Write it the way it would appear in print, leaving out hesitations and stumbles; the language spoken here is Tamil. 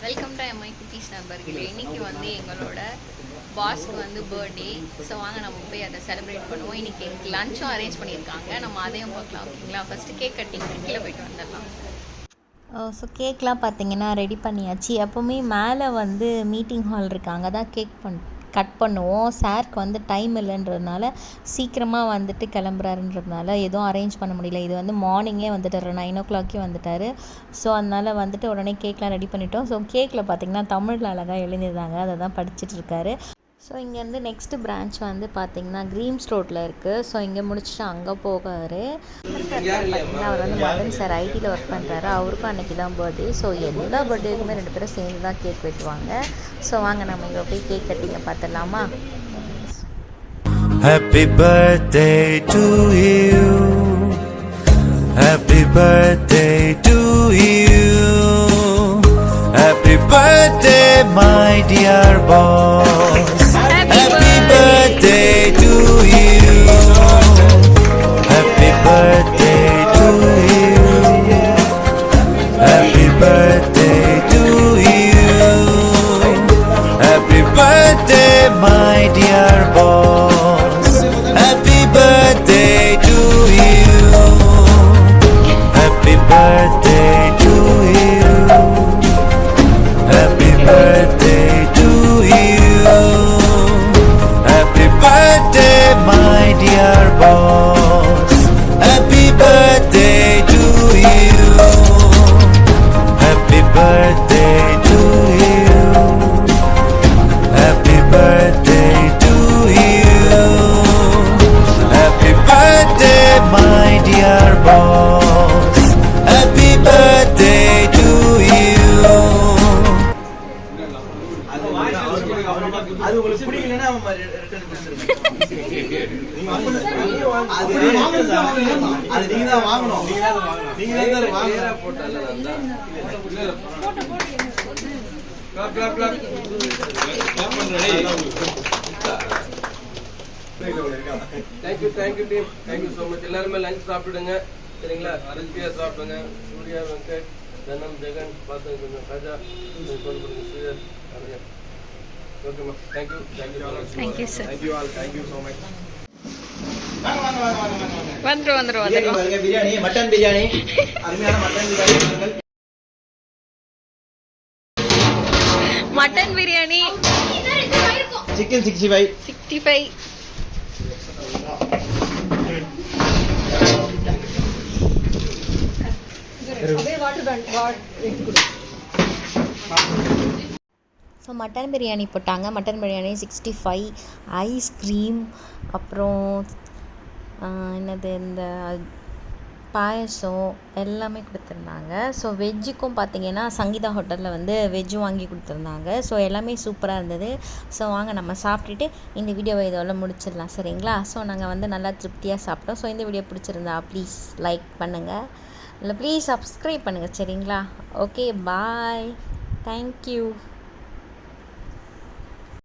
வெல்கம் டு எம்ஐ குட்டீஸ் நண்பர்களே. இன்றைக்கி வந்து எங்களோட பாஸ்க்கு வந்து பர்த்டே. ஸோ வாங்க நம்ம போய் அதை செலிப்ரேட் பண்ணுவோம். இன்றைக்கி எங்களுக்கு லஞ்சும் அரேஞ்ச் பண்ணியிருக்காங்க. நம்ம அதையும் பார்க்கலாம், ஓகேங்களா? ஃபஸ்ட்டு கேக் கட்டிங் கீழே போய்ட்டு வந்துடலாம். ஸோ கேக்லாம் பார்த்தீங்கன்னா ரெடி பண்ணியாச்சு. எப்போவுமே மேலே வந்து மீட்டிங் ஹால் இருக்குது, அங்கே தான் கட் பண்ணுவோம். சாருக்கு வந்து டைம் இல்லைன்றதுனால சீக்கிரமாக வந்துட்டு கிளம்புறாருன்றதுனால எதுவும் அரேஞ்ச் பண்ண முடியல. இது வந்து மார்னிங்கே வந்துட்டார், 9 o'clock வந்துட்டார். ஸோ அதனால் வந்துட்டு உடனே கேக்லாம் ரெடி பண்ணிட்டோம். ஸோ கேக்கில் பார்த்திங்கன்னா தமிழில் அழகாக எழுதியிருந்தாங்க, அதை தான் படிச்சுட்ருக்காரு. ஸோ இங்கேருந்து நெக்ஸ்ட்டு பிரான்ச் வந்து பார்த்திங்கன்னா க்ரீம்ஸ் ரோட்டில் இருக்குது. ஸோ இங்கே முடிச்சுட்டு அங்கே போகார். பார்த்திங்கன்னா அவர் வந்து மதன் சார் ஐடியில் ஒர்க் பண்ணுறாரு. அவருக்கும் அன்றைக்கி தான் பர்த்டே. ஸோ எல்லா பர்த்டேக்குமே 2 பேரும் சேர்ந்து தான் கேக் வெட்டுவாங்க. ஸோ வாங்க நம்ம இங்கே போய் கேக் கட்டிங்க பார்த்துடலாமா? Happy birthday to you. Happy birthday to you. Happy birthday my dear boss. Happy birthday to you. Happy birthday to you. Happy birthday to you. Happy birthday my dear boss. Happy birthday to you. Happy birthday to you. Happy birthday to you. Happy birthday my dear boss. Happy birthday to you. Happy birthday to you. Happy birthday to you. Happy birthday my dear boss. Happy birthday to you. அது உங்களுக்கு பிடிக்கலன்னா ரிட்டர்ன் கொடுத்துருங்க. அது நீங்க தான் வாங்கணும். நீங்க தான் வாங்கணும். போட்டல நல்லா clap thank you team. Thank you so much. எல்லாருமே லஞ்ச் சாப்பிடுங்க, சரிங்களா? அரேஞ்சியாக சாப்பிடுங்க. சூர்யா, வெங்கட், ஜனம், ஜெகன் பார்த்து கொஞ்சம் ராஜா கொண்டு கொடுங்க. ஸ்ரீதர், நிறைய. ஓகேம்மா. Thank you thank you sir. Thank you all. Thank you so much. வந்துடும். பிரியாணி, மட்டன் பிரியாணி, அருமையான mutton biryani. Mutton biryani, chicken 65. 65. So mutton biryani போட்டாங்க. மட்டன் பிரியாணி 65, ஐஸ்கிரீம், அப்புறம் என்னது இந்த பாயசம் எல்லாமே கொடுத்துருந்தாங்க. ஸோ வெஜ்ஜுக்கும் பார்த்திங்கன்னா சங்கீதா ஹோட்டலில் வந்து வெஜ்ஜும் வாங்கி கொடுத்துருந்தாங்க. ஸோ எல்லாமே சூப்பராக இருந்தது. ஸோ வாங்க நம்ம சாப்பிட்டுட்டு இந்த வீடியோவை இதோட முடிச்சிடலாம், சரிங்களா? ஸோ நாங்கள் வந்து நல்லா திருப்தியாக சாப்பிட்டோம். ஸோ இந்த வீடியோ பிடிச்சிருந்தா ப்ளீஸ் லைக் பண்ணுங்கள், இல்லை ப்ளீஸ் சப்ஸ்கிரைப் பண்ணுங்கள், சரிங்களா? ஓகே, பாய், தேங்க்யூ.